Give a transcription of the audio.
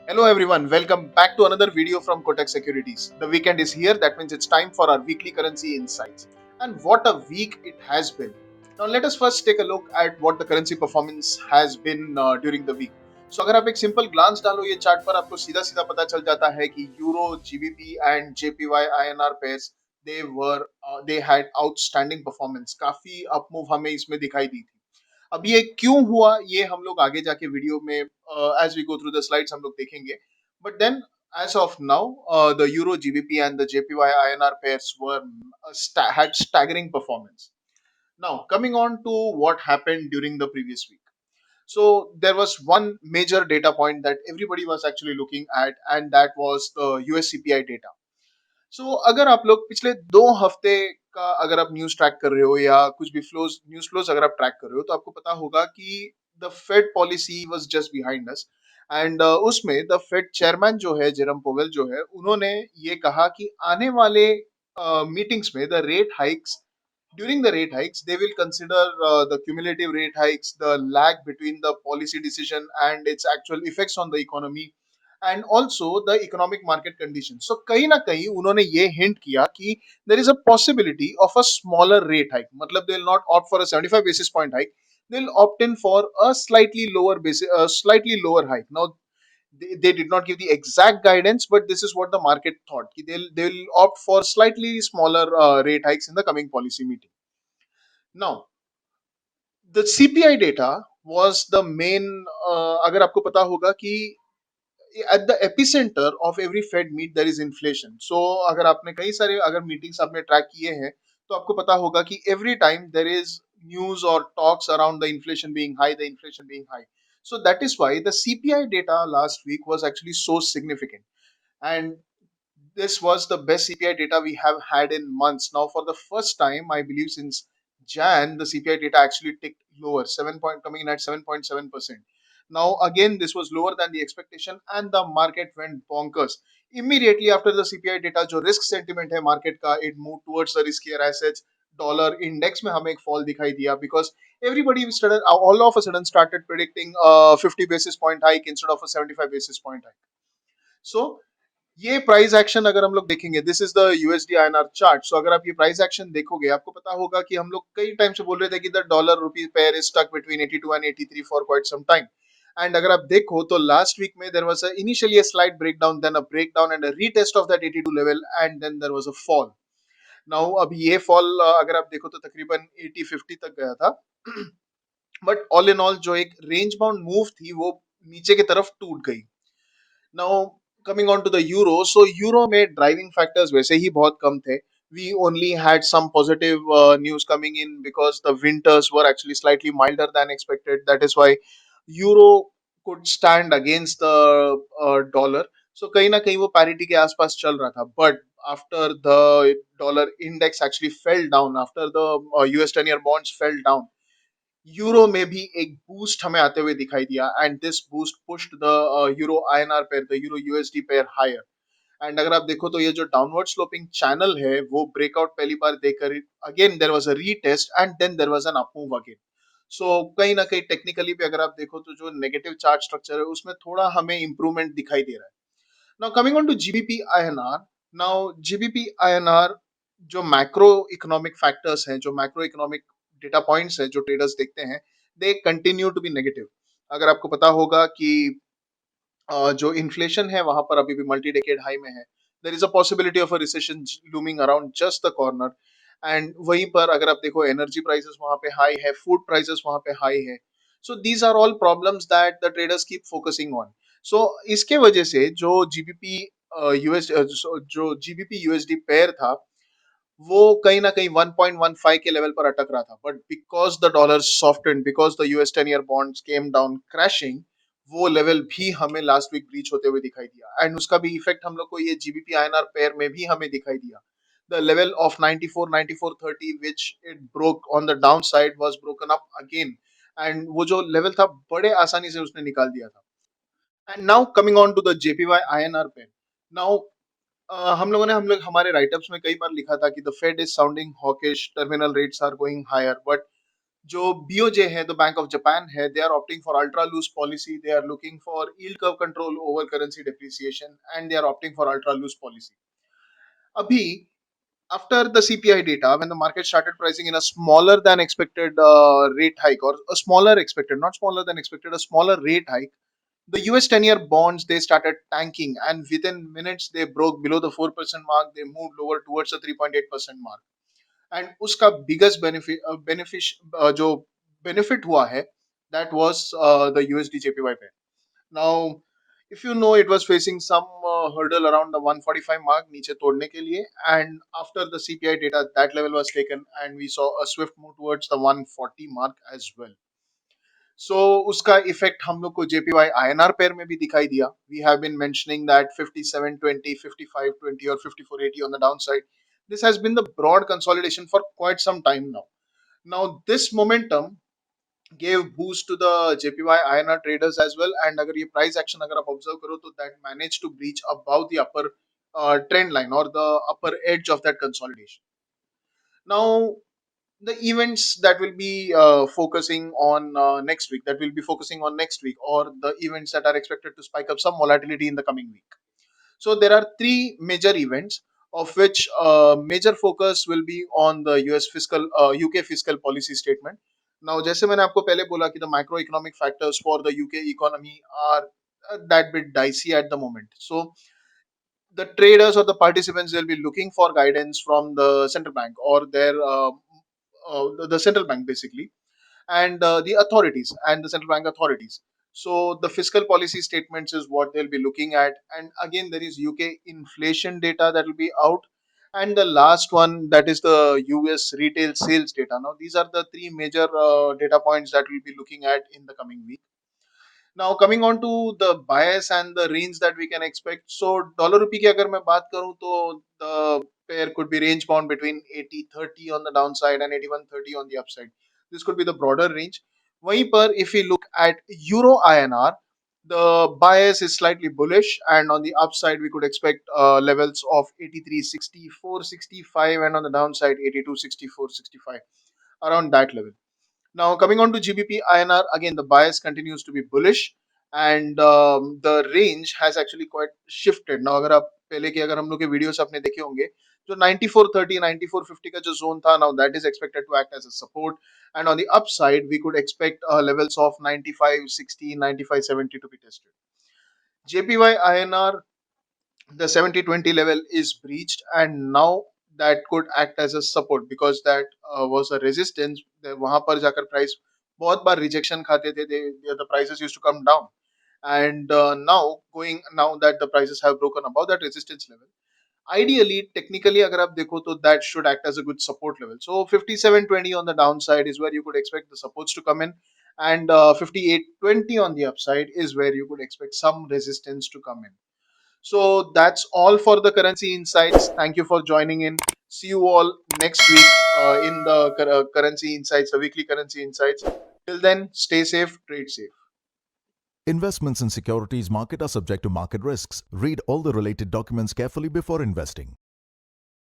Hello everyone, welcome back to another video from Kotak Securities. The weekend is here, that means it's time for our weekly currency insights. And what a week it has been. Now let us first take a look at what the currency performance has been during the week. So अगर आप एक simple glance डालो ये chart पर आपको सीधा सीधा पता चल जाता है कि euro, GBP and JPY INR pairs they had outstanding performance. काफी अप मूव हमें इसमें दिखाई दी थी. अब ये क्यों हुआ ये हम लोग आगे जाके वीडियो में as we go through the slides हम लोग देखेंगे. But then as of now, the Euro GBP and the JPY INR pairs were had staggering performance. Now, coming on to what happened during the previous week. So there was one major data point that everybody was actually looking at, and that was the US CPI data. अगर आप लोग पिछले 2 हफ्ते का अगर आप news track कर रहे हो या कुछ भी फ्लोज न्यूज फ्लोज अगर आप ट्रैक कर रहे हो तो आपको पता होगा कि the Fed policy was just behind us. And उसमें द फेड चेयरमैन जो है जेरम पोवेल जो है उन्होंने ये कहा कि आने वाले मीटिंग्स में the rate hikes during the rate hikes, they will consider the cumulative rate hikes, the lag between the policy decision and its actual effects on the economy, and also the economic market conditions. So कहीं ना कहीं उन्होंने ये hint किया कि there is a possibility of a smaller rate hike. मतलब they will not opt for a 75 basis point hike. They will opt in for a slightly lower hike. Now they did not give the exact guidance, but this is what the market thought. कि they'll opt for slightly smaller rate hikes in the coming policy meeting. Now, the CPI data was the main. अगर आपको पता होगा कि at the epicenter of every Fed meet there is inflation. So अगर आपने कई सारे अगर मीटिंग्स आपने ट्रैक किए हैं तो आपको पता होगा कि every time there is news or talks around the inflation being high, the inflation being high. So that is why the CPI data last week was actually so significant. And this was the best CPI data we have had in months. Now, for the first time, I believe since Jan, the CPI data actually ticked lower, coming in at 7.7%. Now, again, this was lower than the expectation, and the market went bonkers. Immediately after the CPI data, जो risk sentiment है market का, it moved towards the riskier assets. Dollar index में हमें एक fall दिखाई दिया because everybody started, all of a sudden started predicting a 50 basis point hike instead of a 75 basis point hike. So ये price action अगर हम लोग देखेंगे, this is the USD INR chart. So अगर आप ये प्राइस एक्शन देखोगे आपको पता होगा कि हम लोग कई टाइम से बोल रहे थे कि the dollar rupee pair is stuck between 82 and 83 for quite some time. And अगर आप देखो तो लास्ट वीक में there was initially a slight breakdown, then a breakdown and a retest of that 82 level, and then there was a fall. Now अभी ये fall अगर आप देखो तो तकरीबन 80 50 तक गया था. बट ऑल इन ऑल जो एक रेंज बाउंड मूव थी वो नीचे की तरफ टूट गई. Now, coming on to the euro, so euro में driving factors वैसे ही बहुत कम थे. We only had some positive news coming in because the winters were actually slightly milder than expected. That is why euro could stand against the dollar. So कहीं ना कहीं वो parity के आसपास चल रहा था. But after the dollar index actually fell down, after the US 10-year bonds fell down, euro में भी एक बूस्ट हमें आते हुए दिखाई दिया, and this boost pushed the euro INR pair, the euro USD pair higher. And अगर आप देखो तो ये जो डाउनवर्ड स्लोपिंग चैनल है वो ब्रेकआउट पहली बार देकर again there was a retest and then there was an up move again. So कहीं ना कहीं टेक्निकली भी अगर आप देखो तो जो नेगेटिव चार्ट स्ट्रक्चर है उसमें थोड़ा हमें इंप्रूवमेंट दिखाई दे रहा है. Now coming on to GBP INR. Now GBP INR जो मैक्रो इकोनॉमिक फैक्टर्स हैं, जो मैक्रो इकोनॉमिक डेटा पॉइंट्स हैं जो ट्रेडर्स देखते हैं, they continue to be negative. अगर आपको पता होगा कि जो इन्फ्लेशन है वहां पर अभी भी मल्टी डेकेड हाई में है. There is a possibility of a recession looming around just the corner. And वहीं पर अगर आप देखो एनर्जी प्राइसेस वहां पे हाई है, फूड प्राइसेस वहां पे हाई है. So these are all problems that the traders keep focusing on. So इसके वजह से जो जीबीपी यूएस जो जीबीपी यूएसडी पेयर था वो कहीं ना कहीं 1.15 के लेवल पर अटक रहा था. But because the dollar softened, because the US 10 year bonds came down crashing, वो लेवल भी हमें लास्ट वीक ब्रीच होते हुए दिखाई दिया. एंड उसका भी इफेक्ट हम लोग को ये जीबीपी आईएनआर पेयर में भी हमें दिखाई दिया. The level of 94 9430 which it broke on the downside was broken up again. And वो जो लेवल था बड़े आसानी से उसने निकाल दिया था. And now coming on to the JPY INR pair. Now हम लोग हमारे राइटअप्स में कई बार लिखा था कि the Fed is sounding hawkish, terminal rates are going higher. But जो BOJ है, the Bank of Japan है, they are opting for ultra loose policy. They are looking for yield curve control over currency depreciation, and they are opting for ultra loose policy. Abhi, after the CPI data, when the market started pricing in a smaller than expected rate hike, or a smaller expected, not smaller than expected, a smaller rate hike, the US 10-year bonds, they started tanking, and within minutes they broke below the 4% mark. They moved lower towards the 3.8% mark. And उसका biggest जो benefit हुआ है, that was the USD JPY pair. Now, if you know, it was facing some hurdle around the 145 mark नीचे तोड़ने के लिए, and after the CPI data, that level was taken, and we saw a swift move towards the 140 mark as well. So उसका effect हम लोग को JPY INR pair में भी दिखाई दिया. We have been mentioning that 57.20, 55.20 or 54.80 on the downside. This has been the broad consolidation for quite some time now. Now this momentum gave boost to the JPY INR traders as well, and अगर ये price action अगर आप observe करो तो that managed to breach above the upper trend line or the upper edge of that consolidation. Now the events that will be focusing on next week, that will be focusing on next week, or the events that are expected to spike up some volatility in the coming week. So there are three major events, of which major focus will be on the US fiscal UK fiscal policy statement. Now जैसे मैंने आपको पहले बोला कि the macroeconomic factors for the UK economy are that bit dicey at the moment. So the traders or the participants, they'll be looking for guidance from the central bank or their the central bank basically, and the authorities and the central bank authorities. So the fiscal policy statements is what they'll be looking at, and again there is UK inflation data that will be out, and the last one, that is the US retail sales data. Now these are the three major data points that we'll be looking at in the coming week. Now coming on to the bias and the range that we can expect. So dollar rupee की अगर मैं बात करूं तो the pair could be range bound between 80.30 on the downside and 81.30 on the upside. This could be the broader range. वहीं पर if we look at Euro INR, the bias is slightly bullish, and on the upside we could expect levels of 83.60, 465, and on the downside 82.60, 465, around that level. Now, coming on to GBP INR, again, the bias continues to be bullish, and the range has actually quite shifted. Now, अगर आप पहले की अगर हम लोग के videos आपने देखे होंगे, जो 94.30, 94.50 का जो जोन था, now that is expected to act as a support, and on the upside we could expect levels of 95.60, 95.70 to be tested. JPY INR, the 70-20 level is breached, and now that could act as a support, because that was a resistance. वहां पर जाकर price बहुत बार rejection खाते थे. The prices used to come down, and now that the prices have broken above that resistance level, ideally technically अगर आप देखो तो that should act as a good support level. So 57.20 on the downside is where you could expect the supports to come in, and 58.20 on the upside is where you could expect some resistance to come in. So that's all for the currency insights. Thank you for joining in. See you all next week in the currency insights, the weekly currency insights. Till then, stay safe, trade safe. Investments in securities market are subject to market risks. Read all the related documents carefully before investing.